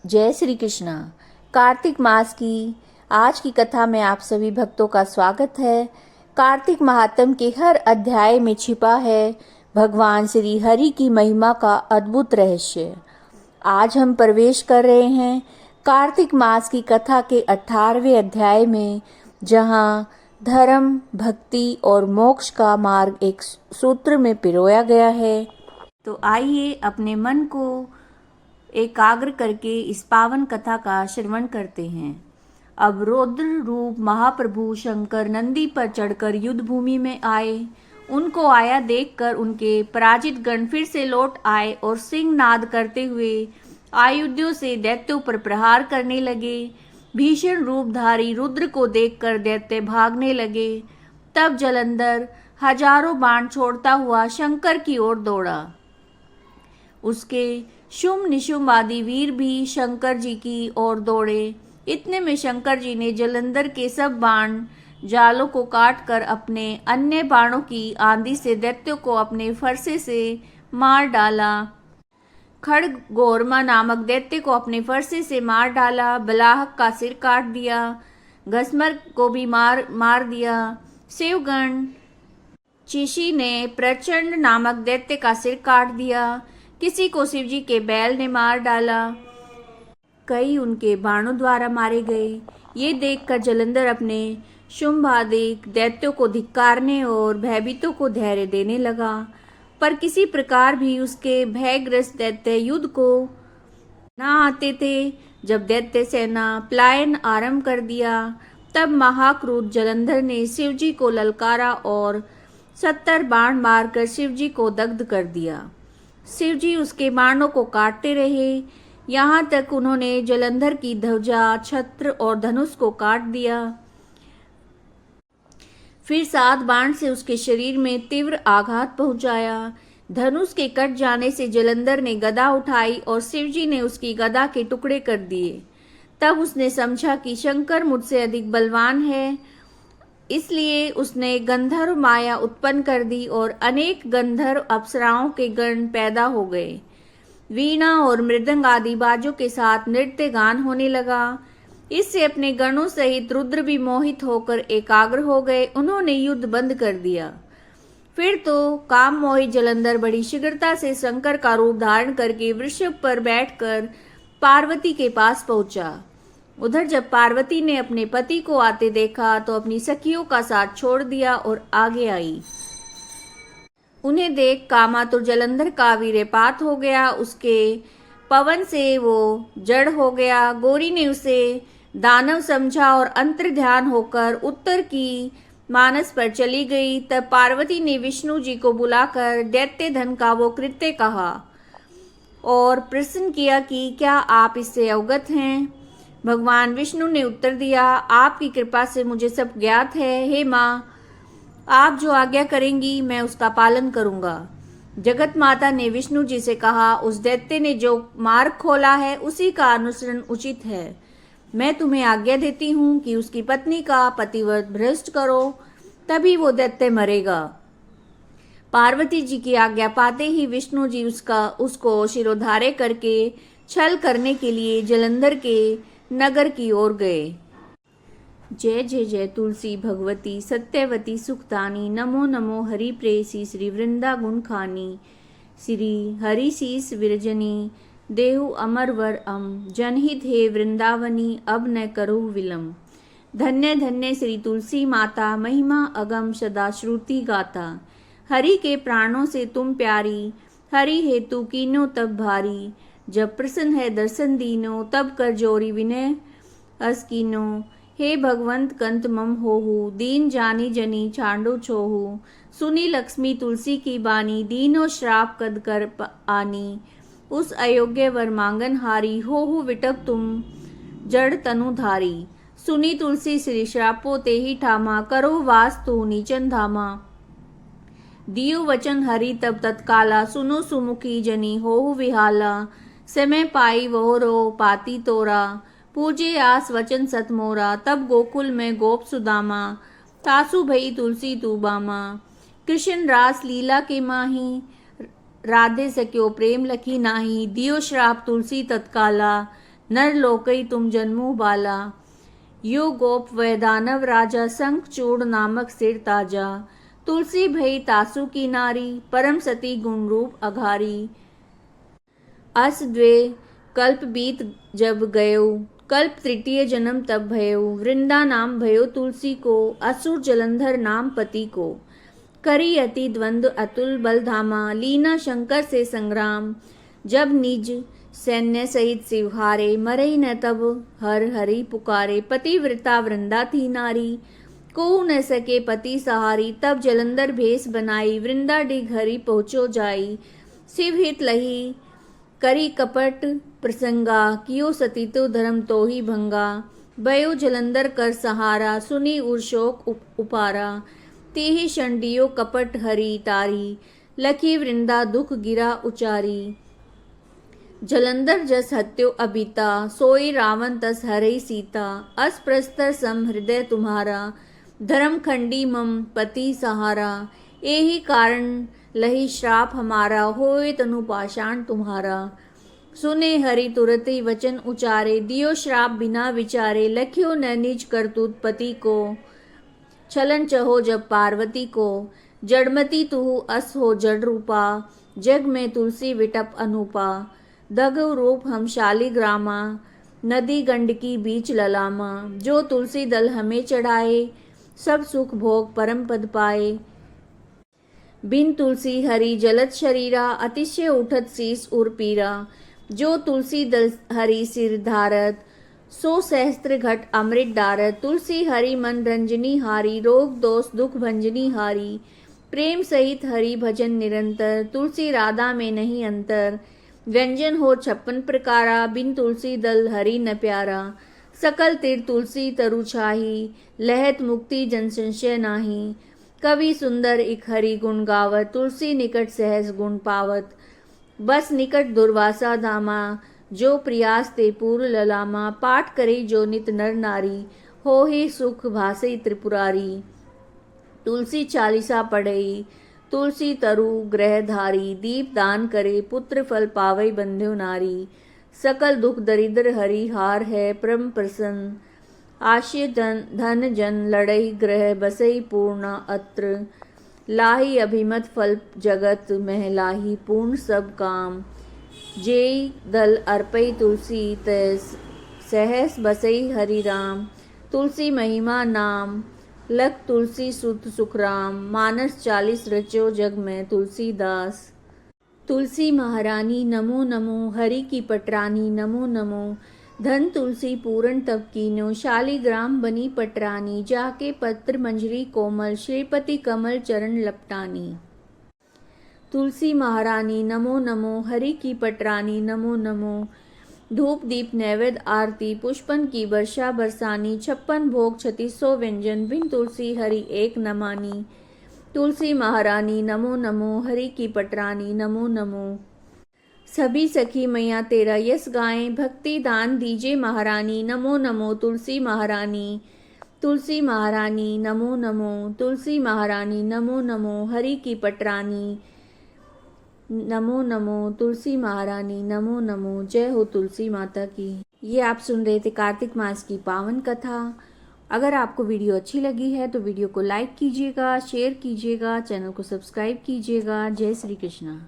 जय श्री कृष्णा। कार्तिक मास की आज की कथा में आप सभी भक्तों का स्वागत है। कार्तिक महात्म के हर अध्याय में छिपा है भगवान श्री हरि की महिमा का अद्भुत रहस्य। आज हम प्रवेश कर रहे हैं कार्तिक मास की कथा के 18वें अध्याय में, जहां धर्म, भक्ति और मोक्ष का मार्ग एक सूत्र में पिरोया गया है। तो आइए अपने मन को एकाग्र करके इस पावन कथा का श्रवण करते हैं। अब रौद्र रूप महाप्रभु शंकर नंदी पर चढ़कर युद्ध भूमि में आए। उनको आया देखकर उनके पराजित गण फिर से लौट आए और सिंह नाद करते हुए आयुधों से दैत्यों पर प्रहार करने लगे। भीषण रूपधारी रुद्र को देखकर दैत्य भागने लगे। तब जलंधर हजारों बाण छोड़ता हुआ शंकर की ओर दौड़ा। उसके शुंभ निशुंभ आदि वीर भी शंकर जी की ओर दौड़े। इतने में शंकर जी ने जलंधर के सब बाण जालों को काट कर अपने अन्य बाणों की आंधी से दैत्यों को अपने फरसे से मार डाला। खड़गोरमा नामक दैत्य को अपने फरसे से मार डाला। बलाहक का सिर काट दिया। घसमर को भी मार दिया। शिवगण चिशी ने प्रचंड नामक दैत्य का सिर काट दिया। किसी को शिवजी के बैल ने मार डाला। कई उनके बाणों द्वारा मारे गए। ये देखकर जलंधर अपने शुंभादिक दैत्यों को धिक्कारने और भयभीतों को धैर्य देने लगा, पर किसी प्रकार भी उसके भयग्रस्त दैत्य युद्ध को न आते थे। जब दैत्य सेना पलायन आरंभ कर दिया, तब महाक्रोध जलंधर ने शिवजी को ललकारा और 70 बाण मारकर शिवजी को दग्ध कर दिया। शिवजी उसके बाणों को काटते रहे, यहाँ तक उन्होंने जलंधर की ध्वजा, छत्र और धनुष को काट दिया। फिर 7 बाण से उसके शरीर में तीव्र आघात पहुंचाया। धनुष के कट जाने से जलंधर ने गदा उठाई और शिवजी ने उसकी गदा के टुकड़े कर दिए। तब उसने समझा कि शंकर मुझसे अधिक बलवान है, इसलिए उसने गंधर्व माया उत्पन्न कर दी और अनेक गंधर्व अप्सराओं के गण पैदा हो गए। वीणा और मृदंग आदि बाजों के साथ नृत्य गान होने लगा। इससे अपने गणों सहित रुद्र भी मोहित होकर एकाग्र हो गए। उन्होंने युद्ध बंद कर दिया। फिर तो काम मोहित जलंधर बड़ी शीघ्रता से शंकर का रूप धारण करके वृषभ पर बैठकर पार्वती के पास पहुंचा। उधर जब पार्वती ने अपने पति को आते देखा तो अपनी सखियों का साथ छोड़ दिया और आगे आई। उन्हें देख कामातुर जलंधर का वीर्यपात हो गया। उसके पवन से वो जड़ हो गया। गौरी ने उसे दानव समझा और अंतर ध्यान होकर उत्तर की मानस पर चली गई। तब पार्वती ने विष्णु जी को बुलाकर दैत्य धन का वो कृत्य कहा और प्रश्न किया कि क्या आप इससे अवगत हैं। भगवान विष्णु ने उत्तर दिया, आपकी कृपा से मुझे सब ज्ञात है। हे माँ, आप जो आज्ञा करेंगी मैं उसका पालन करूंगा। जगत माता ने विष्णु जी से कहा, उस दैत्य ने जो मार्ग खोला है उसी का अनुसरण उचित है। मैं तुम्हें आज्ञा देती हूँ कि उसकी पत्नी का पतिव्रत भ्रष्ट करो, तभी वो दैत्य मरेगा। पार्वती जी की आज्ञा पाते ही विष्णु जी उसको शिरोधार्य करके छल करने के लिए जलंधर के नगर की ओर गए। जय जय जय तुलसी भगवती सत्यवती सुखदानी। नमो नमो हरि प्रेसी श्री वृंदा गुण खानी। श्री हरि शीस विरजनी देहु अमर वर जनहित हे वृंदावनी अब न करो विलम। धन्य धन्य श्री तुलसी माता महिमा अगम सदा श्रुति गाता। हरि के प्राणों से तुम प्यारी, हरि हेतु कीनो तब भारी। जब प्रसन्न है दर्शन दीनो, तब कर जोरी विनय अस कीनो। हे भगवंत कंत मम होहु, दीन जानी जनी छांडो छोहु। सुनी लक्ष्मी तुलसी की बानी, दीनो श्राप कद कर आनी। उस अयोग्य वर मांगन हारी, होहु विटप तुम जड़ तनु धारी। सुनी तुलसी श्री श्रापो ते ही ठामा, करो वास तू नीचन धामा। दियो वचन हरि तब तत्काला, सुनो सुमुखी जनी होहु विहाला। समय पाई वह रो पाती तोरा, पूजे आस वचन सत मोरा। तब गोकुल में गोप सुदामा, तासु भई तुलसी तू बामा। कृष्ण रास लीला के माही, राधे सक्यो प्रेम लखी नाही। दियो श्राप तुलसी तत्काला, नर लोकई तुम जन्मो बाला। यो गोप व दानव राजा शंख चूड़ नामक सिर ताजा। तुलसी भई तासु की नारी परम सती गुण रूप अघारी। अस द्वे कल्प बीत जब गयो कल्प तृतीय जन्म तब भयो। वृंदा नाम भयो तुलसी को असुर जलंधर नाम पति को। करी अति द्वंद्व अतुल बलधामा लीना शंकर से संग्राम। जब निज सैन्य सहित शिवहारे मरई न तब हर हरि पुकारे। पतिव्रता वृंदा थी नारी को न सके पति सहारी। तब जलंधर भेष बनाई वृंदा डिग हरि पहुँचो जाई। शिव हित लही करी कपट प्रसंगा कियो सती तो धर्म तो ही भंगा। भयो जलंधर कर सहारा सुनी उर्शोक उपारा। तेहि क्षण दियो कपट हरि तारी लखी वृंदा दुख गिरा उचारी। जलंधर जस हत्यो अबीता सोई रावण तस हरई सीता। अस प्रस्तर सम हृदय तुम्हारा धर्म खंडी मम पति सहारा। एही कारण लही श्राप हमारा होए तनु पाषाण तुम्हारा। सुने हरि तुरत ही वचन उचारे दियो श्राप बिना विचारे। लख्यो न निज करतूत पति को छलन चहो जब पार्वती को। जड़मती तुहु अस हो जड़ रूपा जग में तुलसी विटप अनूपा। दग रूप हम शालिग्रामा नदी गंडकी बीच ललामा। जो तुलसी दल हमें चढ़ाए सब सुख भोग परम पद पाए। बिन तुलसी हरि जलत शरीरा अतिशय उठत शीस उर पीरा। जो तुलसी दल हरि सिर धारत सो सहस्त्र घट अमृत डारत। तुलसी हरि मन रंजनी हारी रोग दोष दुख भंजनी हारी। प्रेम सहित हरि भजन निरंतर तुलसी राधा में नहीं अंतर। व्यंजन हो 56 प्रकारा बिन तुलसी दल हरि न प्यारा। सकल तीर तुलसी तरु छाही लहत मुक्ति जन संशय नाही। कवि सुंदर इक हरि गुण गावत तुलसी निकट सहज गुण पावत। बस निकट दुर्वासा धामा जो प्रयास ते पूर्व ललामा। पाठ करे जो नित नर नारी हो ही सुख भासई त्रिपुरारी। तुलसी चालीसा पढ़ई तुलसी तरु ग्रहधारी। दीप दान करे पुत्र फल पावई बंध्यो नारी। सकल दुख दरिद्र हरि हार है परम प्रसन्न। आशय धन जन लड़ई ग्रह बसई पूर्ण अत्र। लाही अभिमत फल जगत मह लाही पूर्ण सब काम। जेई दल अर्पई तुलसी तय सहस बसई हरि राम। तुलसी महिमा नाम लख तुलसी सुत सुखराम। मानस 40 रचो जग में तुलसीदास। तुलसी महारानी नमो नमो हरि की पटरानी नमो नमो। धन तुलसी पूरन तब कीन्यो शालिग्राम बनी पटरानी। जाके पत्र मंजरी कोमल श्रीपति कमल चरण लपटानी। तुलसी महारानी नमो नमो हरि की पटरानी नमो नमो। धूप दीप नैवेद्य आरती पुष्पन की वर्षा बरसानी। 56 भोग 3600 व्यंजन बिन तुलसी हरि एक न मानी। तुलसी महारानी नमो नमो हरि की पटरानी नमो नमो। सभी सखी मैया तेरा यस गाएं भक्ति दान दीजे महारानी नमो नमो। तुलसी महारानी तुलसी महारानी नमो नमो। तुलसी महारानी नमो नमो हरि की पटरानी नमो नमो। तुलसी महारानी नमो नमो। जय हो तुलसी माता की। ये आप सुन रहे थे कार्तिक मास की पावन कथा। अगर आपको वीडियो अच्छी लगी है तो वीडियो को लाइक कीजिएगा, शेयर कीजिएगा, चैनल को सब्सक्राइब कीजिएगा। जय श्री कृष्णा।